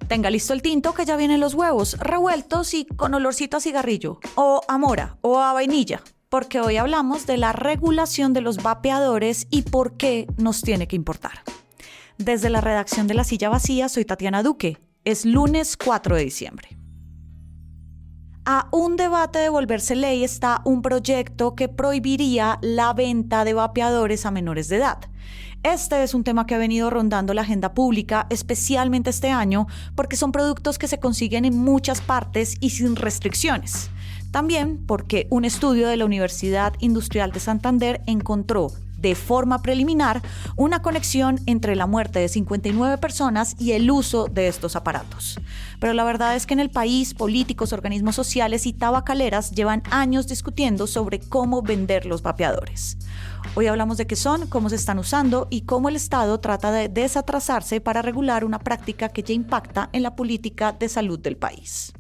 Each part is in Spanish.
Tenga listo el tinto que ya vienen los huevos, revueltos y con olorcito a cigarrillo, o a mora, o a vainilla, porque hoy hablamos de la regulación de los vapeadores y por qué nos tiene que importar. Desde la redacción de La Silla Vacía, soy Tatiana Duque. Es lunes 4 de diciembre. A un debate de volverse ley está un proyecto que prohibiría la venta de vapeadores a menores de edad. Este es un tema que ha venido rondando la agenda pública, especialmente este año, porque son productos que se consiguen en muchas partes y sin restricciones. También porque un estudio de la Universidad Industrial de Santander encontró, de forma preliminar, una conexión entre la muerte de 59 personas y el uso de estos aparatos. Pero la verdad es que en el país, políticos, organismos sociales y tabacaleras llevan años discutiendo sobre cómo vender los vapeadores. Hoy hablamos de qué son, cómo se están usando y cómo el Estado trata de desatrasarse para regular una práctica que ya impacta en la política de salud del país.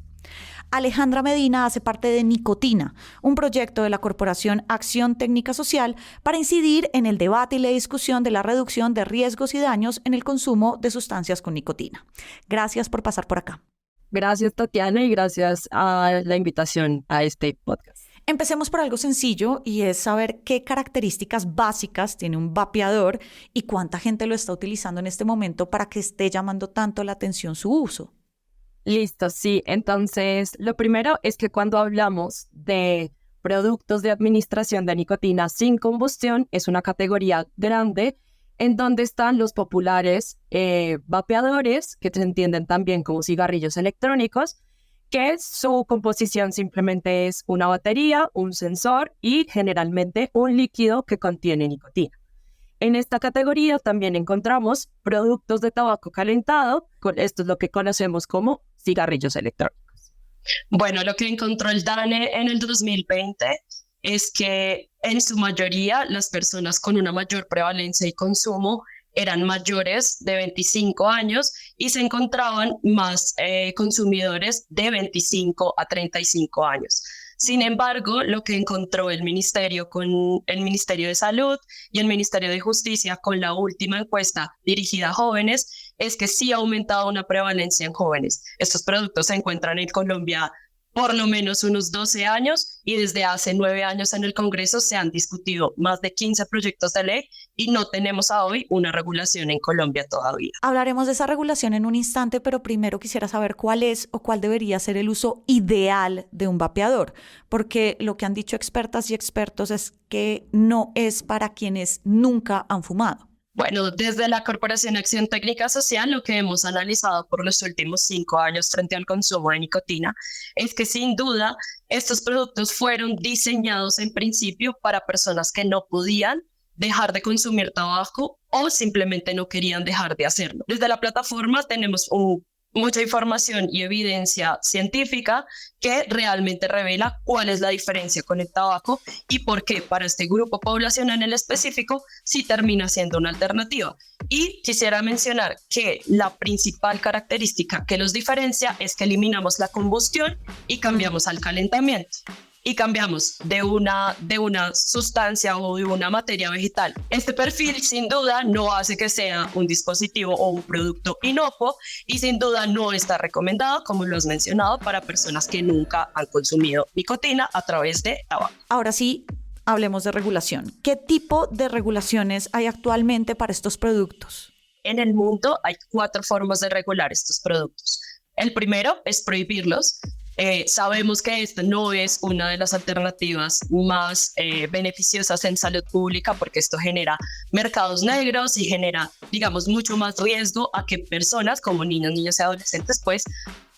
Alejandra Medina hace parte de Nicotina, un proyecto de la Corporación Acción Técnica Social para incidir en el debate y la discusión de la reducción de riesgos y daños en el consumo de sustancias con nicotina. Gracias por pasar por acá. Gracias, Tatiana, y gracias a la invitación a este podcast. Empecemos por algo sencillo y es saber qué características básicas tiene un vapeador y cuánta gente lo está utilizando en este momento para que esté llamando tanto la atención su uso. Listo, sí. Entonces, lo primero es que cuando hablamos de productos de administración de nicotina sin combustión, es una categoría grande en donde están los populares vapeadores, que se entienden también como cigarrillos electrónicos, que su composición simplemente es una batería, un sensor y generalmente un líquido que contiene nicotina. En esta categoría también encontramos productos de tabaco calentado, esto es lo que conocemos como cigarrillos electrónicos. Bueno, lo que encontró el DANE en el 2020 es que en su mayoría las personas con una mayor prevalencia y consumo eran mayores de 25 años y se encontraban más consumidores de 25 a 35 años. Sin embargo, lo que encontró el Ministerio con el Ministerio de Salud y el Ministerio de Justicia con la última encuesta dirigida a jóvenes es que sí ha aumentado una prevalencia en jóvenes. Estos productos se encuentran en Colombia por lo menos unos 12 años y desde hace 9 años en el Congreso se han discutido más de 15 proyectos de ley y no tenemos a hoy una regulación en Colombia todavía. Hablaremos de esa regulación en un instante, pero primero quisiera saber cuál es o cuál debería ser el uso ideal de un vapeador, porque lo que han dicho expertas y expertos es que no es para quienes nunca han fumado. Bueno, desde la Corporación Acción Técnica Social, lo que hemos analizado por los últimos 5 años frente al consumo de nicotina es que sin duda estos productos fueron diseñados en principio para personas que no podían dejar de consumir tabaco o simplemente no querían dejar de hacerlo. Desde la plataforma tenemos mucha información y evidencia científica que realmente revela cuál es la diferencia con el tabaco y por qué para este grupo poblacional en específico sí termina siendo una alternativa. Y quisiera mencionar que la principal característica que los diferencia es que eliminamos la combustión y cambiamos al calentamiento. Y cambiamos de una sustancia o de una materia vegetal. Este perfil sin duda no hace que sea un dispositivo o un producto inocuo y sin duda no está recomendado, como lo has mencionado, para personas que nunca han consumido nicotina a través de tabaco. Ahora sí, hablemos de regulación. ¿Qué tipo de regulaciones hay actualmente para estos productos? En el mundo hay 4 formas de regular estos productos. El primero es prohibirlos. Sabemos que esta no es una de las alternativas más beneficiosas en salud pública porque esto genera mercados negros y genera, digamos, mucho más riesgo a que personas como niños, niñas y adolescentes pues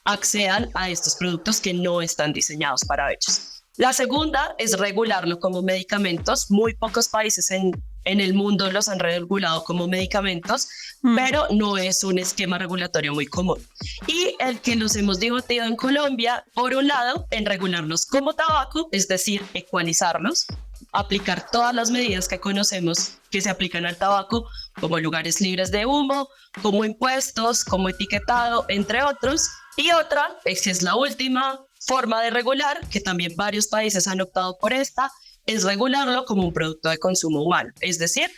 accedan a estos productos que no están diseñados para ellos. La segunda es regularlo como medicamentos. Muy pocos países en el mundo los han regulado como medicamentos, pero no es un esquema regulatorio muy común. Y el que nos hemos debatido en Colombia, por un lado, en regularlos como tabaco, es decir, ecualizarlos, aplicar todas las medidas que conocemos que se aplican al tabaco, como lugares libres de humo, como impuestos, como etiquetado, entre otros. Y otra, que es la última forma de regular, que también varios países han optado por esta, es regularlo como un producto de consumo humano. Es decir,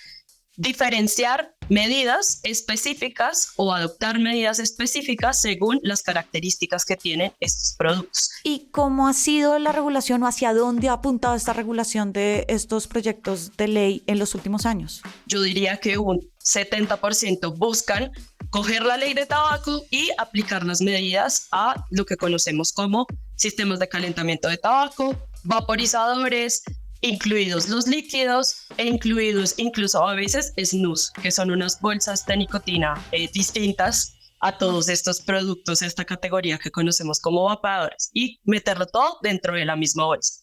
diferenciar medidas específicas o adoptar medidas específicas según las características que tienen estos productos. ¿Y cómo ha sido la regulación o hacia dónde ha apuntado esta regulación de estos proyectos de ley en los últimos años? Yo diría que un 70% buscan coger la ley de tabaco y aplicar las medidas a lo que conocemos como sistemas de calentamiento de tabaco, vaporizadores, incluidos los líquidos e incluidos incluso a veces snus, que son unas bolsas de nicotina distintas a todos estos productos, esta categoría que conocemos como vapeadores, y meterlo todo dentro de la misma bolsa.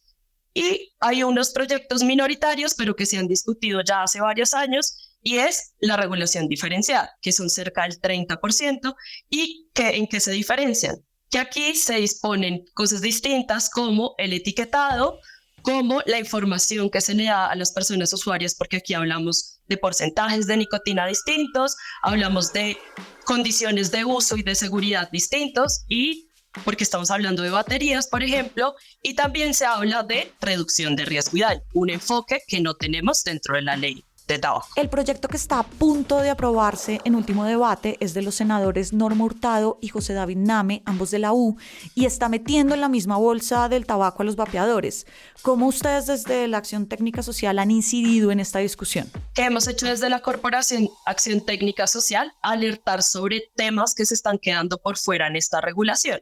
Y hay unos proyectos minoritarios, pero que se han discutido ya hace varios años, y es la regulación diferenciada, que son cerca del 30%, y ¿en qué se diferencian? Que aquí se disponen cosas distintas como el etiquetado, como la información que se le da a las personas usuarias, porque aquí hablamos de porcentajes de nicotina distintos, hablamos de condiciones de uso y de seguridad distintos, y porque estamos hablando de baterías, por ejemplo, y también se habla de reducción de riesgo y daño, un enfoque que no tenemos dentro de la ley de tabaco. El proyecto que está a punto de aprobarse en último debate es de los senadores Norma Hurtado y José David Name, ambos de la U, y está metiendo en la misma bolsa del tabaco a los vapeadores. ¿Cómo ustedes desde la Acción Técnica Social han incidido en esta discusión? ¿Qué hemos hecho desde la Corporación Acción Técnica Social? Alertar sobre temas que se están quedando por fuera en esta regulación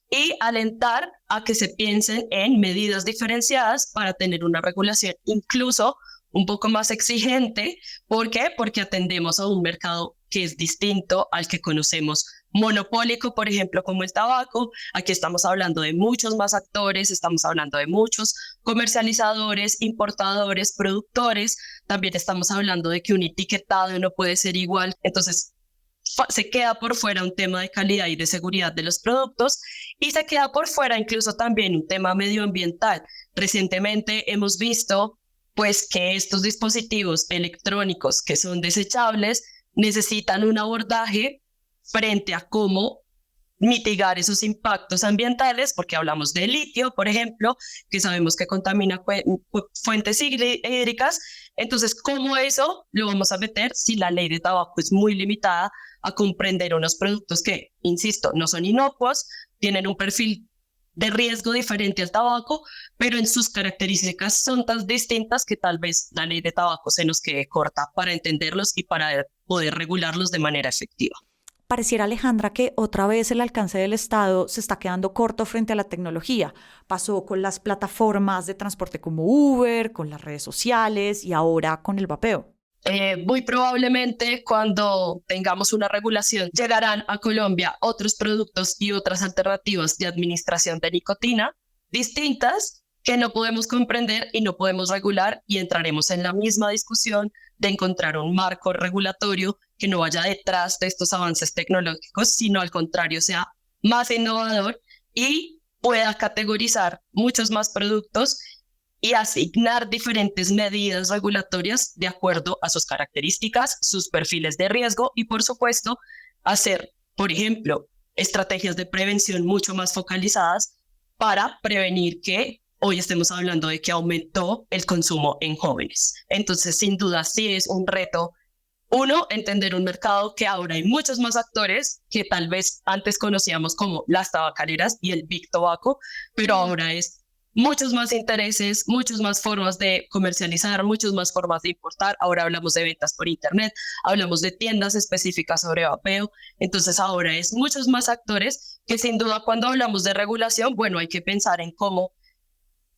y alentar a que se piensen en medidas diferenciadas para tener una regulación incluso un poco más exigente. ¿Por qué? Porque atendemos a un mercado que es distinto al que conocemos monopólico, por ejemplo, como el tabaco. Aquí estamos hablando de muchos más actores, estamos hablando de muchos comercializadores, importadores, productores. También estamos hablando de que un etiquetado no puede ser igual. Entonces, se queda por fuera un tema de calidad y de seguridad de los productos y se queda por fuera incluso también un tema medioambiental. Recientemente hemos visto pues que estos dispositivos electrónicos que son desechables necesitan un abordaje frente a cómo mitigar esos impactos ambientales, porque hablamos de litio, por ejemplo, que sabemos que contamina fuentes hídricas. Entonces, ¿cómo eso lo vamos a meter si la ley de tabaco es muy limitada a comprender unos productos que, insisto, no son inocuos, tienen un perfil de riesgo diferente al tabaco, pero en sus características son tan distintas que tal vez la ley de tabaco se nos quede corta para entenderlos y para poder regularlos de manera efectiva? Pareciera, Alejandra, que otra vez el alcance del Estado se está quedando corto frente a la tecnología. Pasó con las plataformas de transporte como Uber, con las redes sociales y ahora con el vapeo. Muy probablemente cuando tengamos una regulación llegarán a Colombia otros productos y otras alternativas de administración de nicotina distintas que no podemos comprender y no podemos regular, y entraremos en la misma discusión de encontrar un marco regulatorio que no vaya detrás de estos avances tecnológicos, sino al contrario sea más innovador y pueda categorizar muchos más productos y asignar diferentes medidas regulatorias de acuerdo a sus características, sus perfiles de riesgo y, por supuesto, hacer, por ejemplo, estrategias de prevención mucho más focalizadas para prevenir que hoy estemos hablando de que aumentó el consumo en jóvenes. Entonces, sin duda, sí es un reto. Uno, entender un mercado que ahora hay muchos más actores que tal vez antes conocíamos como las tabacaleras y el Big Tobacco, pero ahora es muchos más intereses, muchas más formas de comercializar, muchas más formas de importar. Ahora hablamos de ventas por internet, hablamos de tiendas específicas sobre vapeo. Entonces ahora es muchos más actores que sin duda cuando hablamos de regulación, bueno, hay que pensar en cómo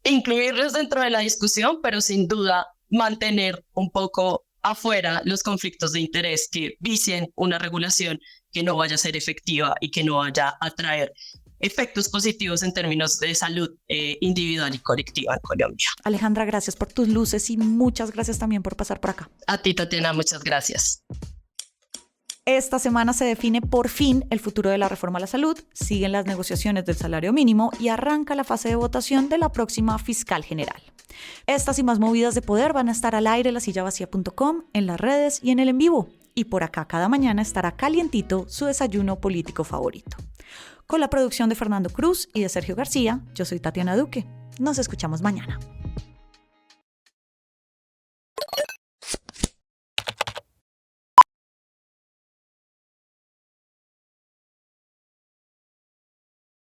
incluirlos dentro de la discusión, pero sin duda mantener un poco afuera los conflictos de interés que vicien una regulación que no vaya a ser efectiva y que no vaya a traer efectos positivos en términos de salud individual y colectiva en Colombia. Alejandra, gracias por tus luces y muchas gracias también por pasar por acá. A ti, Tatiana, muchas gracias. Esta semana se define por fin el futuro de la reforma a la salud, siguen las negociaciones del salario mínimo y arranca la fase de votación de la próxima fiscal general. Estas y más movidas de poder van a estar al aire en lasillavacía.com, en las redes y en el en vivo. Y por acá cada mañana estará calientito su desayuno político favorito. Con la producción de Fernando Cruz y de Sergio García, yo soy Tatiana Duque. Nos escuchamos mañana.